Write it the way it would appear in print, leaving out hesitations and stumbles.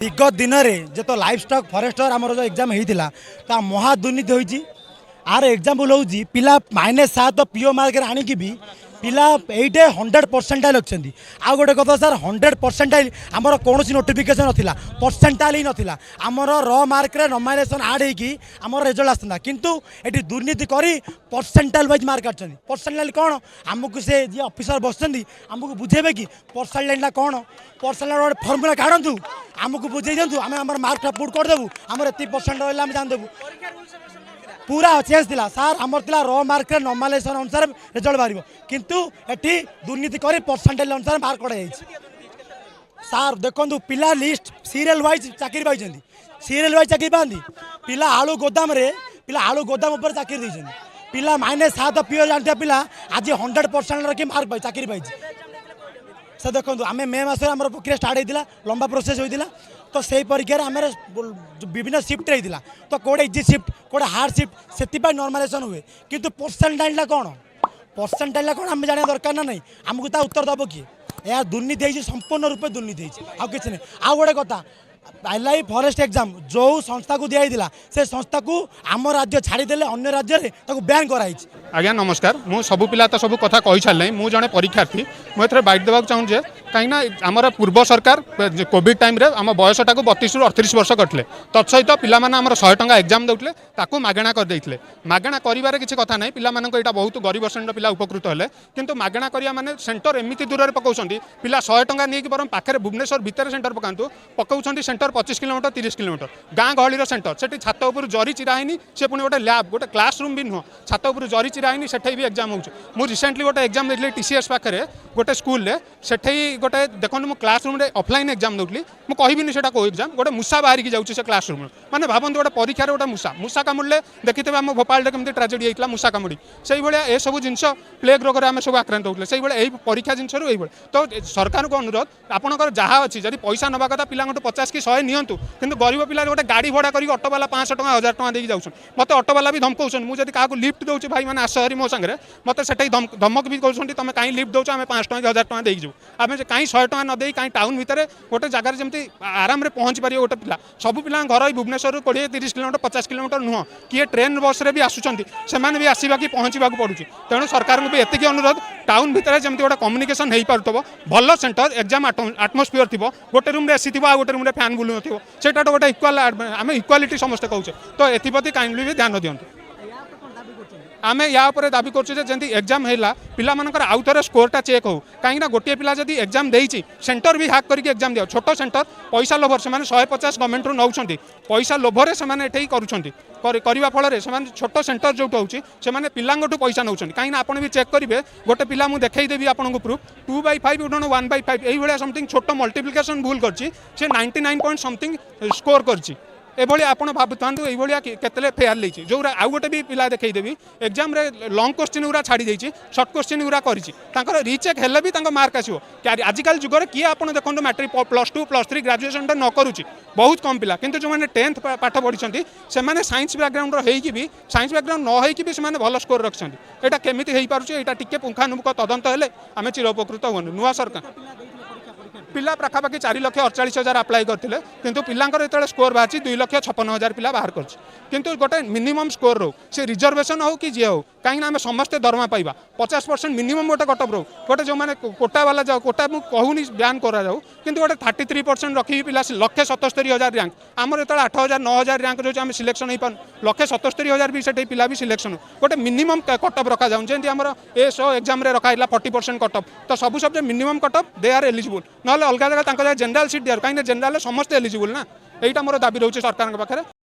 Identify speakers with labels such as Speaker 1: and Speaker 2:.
Speaker 1: विगत दिन में जो तो लाइफ स्टॉक फॉरेस्टर आमर जो एग्जाम होता महा दुर्नीति होती आर एग्जाम्पल हूँ पिला -7 पीओ मार्क आणिकी भी पिला 100% रखिंट आउ गोटे कथा सर 100% आमर कौन नोटिफिकेशन नाला परसेंटाइल ही नाला आमर र मार्क नॉमिनेशन आड होमर रिजल्ट आसता किंतु ये दुर्नीति करी परसेंटाइल वाइज मार्क काटुच्च परसेंटाइल कौन आमको से जी ऑफिसर बस आमको बुझेबे कि परसेंटाइल कौन परसेंटाइल गोटे फर्मुला काढ़ु आमको बुझे दिंतु आम मार्क पुट करदेबू आम एत परसेंट रहा आम जानदेबू पूरा चेंज थिला सार आमर थिला र मार्क नॉमिनेशन अनुसार रिजल्ट बाहर किंतु एटी दुर्नीति करी परसेंटेज अनुसार मार्क कड़ा सार देखो पिला लिस्ट सीरियल वाइज चाकरी पाई सीरियल वाइज चाकरी पाती पिला आलू गोदाम रे पिला आलू गोदाम ऊपर चाकरी देइछन पिला -7 पीओ जानता पिला आज 100% रखी मार्क पाई चाकरी पाई से देखो आम मे मस आम प्रक्रिया स्टार्ट होता लंबा प्रोसेस होता तो से परीक्षा आम विभिन्न सिफ्ट होता तो कौटे इजी सिफ्ट कौटे हार्ड सिफ्ट से नॉर्मलाइजेशन हुए किंतु परसेंटाइल कौन परसेंटाइल कौन आम जाना दरकार ना नहीं आमको ता उत्तर दब किए यह दुर्नीति होती संपूर्ण रूपे दुर्नीति आउ कि नहीं आउ गोटे कथा वाइल्ड फॉरेस्ट एग्जाम जो संस्था को दिया से संस्था को आम राज्य छाड़ीदे अन्य राज्य में बैन कराई।
Speaker 2: आज्ञा नमस्कार मु सब पिला तो सब कथा कही सारे मु जड़े परीक्षार्थी मुझे बाइट देवाक चाहूँजे कहीं आमर पूर्व सरकार कोविड टाइम रे आम बयसटा को 32 ରୁ 38 वर्ष करते तत्सहित पिला आमर 100 टंका एग्जाम देते ताकू मागणा करदे मागणा कर किसी कथा ना पिला यहाँ बहुत गरीब श्रेणी पिला उपकृत हेले किंतु मागणा करिया माने सेंटर एमती दूर में पकाउछंती पिला 100 टंका नहीं बरम पाखे भुवनेश्वर भितर सेंटर पकातु पकाउछंती सेंटर 25 किलोमीटर 30 किलोमीटर गाँ गहली सेंटर से छात उपर जरी चिरा है से पुणी गोटे लैब गोटे क्लासरूम भी नुह छात उपर जरी चिरा है से भी एग्जाम हो रिसेंटली गोटे एग्जाम देती टीसीएस पाखे गोटे स्कूल से गोटे देखो मुझे क्लासरूम रे ऑफलाइन एग्जाम दूसरी मुझे कहबिनी से को एग्जाम गोटे मूसा बाहर की जाऊँगी से क्लासरूम मैंने भावती गोटे परीक्षा गोटे मूसा मूसा कामुड़े देखिए आम भोपाल केमती ट्राजेडी होता मूसा कामुड़ी से भाया ये सब जिन प्लेग रोग आम सब आक्रांत होते से यही परीक्षा जिन तो सरकार को अनुरोध आपंकर जहाँ अच्छी जब पैसा नवा कथा पिला 50 कि 100 नियंतु किंतु गरीब पिला गोटे गाड़ी भड़ा कर ऑटो वाला 500 टंका 1000 टंका देकी जाऊँ मत ऑटो वाला भी धमकाउछन मुझे क्या लिफ्ट दूसरी भाई मैंने आस हरी मो सागर मत से धमक भी कहते तुम कहीं लिफ्ट दौच आम 5 टंका 1000 टंका देकी जाऊ आम कहीं 100 टंका न दे कहीं टाउन भितर गोटे जगार जमी आराम से पहुँची पारे गोटे पिला सब पिला घर भुवनेश्वर 20-30 किलोमीटर 50 किलोमीटर नुह किए ट्रेन बस रे भी आसुँच से भी आसवा कि पहुँचा पड़ुଛି तेणु सरकार को भी एतिक अनुरोध टाउन भितर जमी गोटे कम्युनिकेशन हो पार भल सेंटर एग्जाम आटमोस्फियर थी गोटे रूम एसी थी गोटे रूम फैन बुलू ना गोटे इक्वाल आम इक्वालिटी समस्त कहूँ तो एप्रति काइंडली भी ध्यान दिंतु आम या दाबी करें एग्जाम है पिला आउ थे स्कोरटा चेक हो कहीं गोटे पिला जब एग्जाम देती सेंटर भी हाक करके एग्जाम दिया छोट सेंटर पैसा लोभर से 150 गवर्नमेंट रू नौ पैसा लोभर से करने फल छोट सेंटर जो होची से पिलांगठू पैसा नौ कहीं आप भी चेक करेंगे गोटे पिला मुझे देखईदेवी आपको प्रूफ 2/5 1/5 यही समथिंग छोट मल्टीप्लिकेशन भूल कर 99 पॉइंट समथिंग स्कोर कर एभली आप भावुँ ये केतले फेयर लेची जो आउ गोटे भी पिला देखईदेवी एग्जाम रे लॉन्ग क्वेश्चन गुरा छाड़ी देती सर्ट क्वेश्चन गुरा कर रिचेक हेल्ले भी मार्क आसो आजिकल जुगर किए आप देखो मैट्रिक +2 +3 ग्रेजुएशन न करुच्ची बहुत कम पिला किंतु जो मैंने 10th पाठ पढ़ी से साइंस बैकग्राउंड रही साइंस बैकग्राउंड न होई से भल स्कोर रखिंट यहाँ केमी हो पार्टी यहाँ टी पुंखानुपुख तदंत हेले आम चिर उपकृत हूँ नुआ सरकार पिला पाखापाखि 4,48,000 अप्लाई करते किंतु पिलांकर जो स्कोर बाहर 2,56,000 पिला बाहर कर किंतु गोटे मिनिमम स्कोर रो से रिजर्वेशन हो कि जी हो कहीं आम समस्ते दरमा पाइबा 50% मिनिमम गोटे कटअप रो गोटे जो मैंने कोटा वाला जाओ कोटा मुझे कहूनी ब्यान करा जाऊ किंतु गोटे 33% रखी पिला 1,77,000 रैंक आमर जो 8,000-9,000 रैंक जो आम सिलेक्शन हो पान 1,77,000 भी से पिला भी सिलेक्शन गोटे मिनिमम कटअप रखा जाऊँ जमी आम एसओ एग्जाम रखा 40% कटअप तो सब subject minimum cutoff they are eligible ना अलग जगह जेनराल सीट दिया कहीं जेनराल समस्त एलिजिबल ना यहीटा मोर दाबी रोचे सरकार पाखे।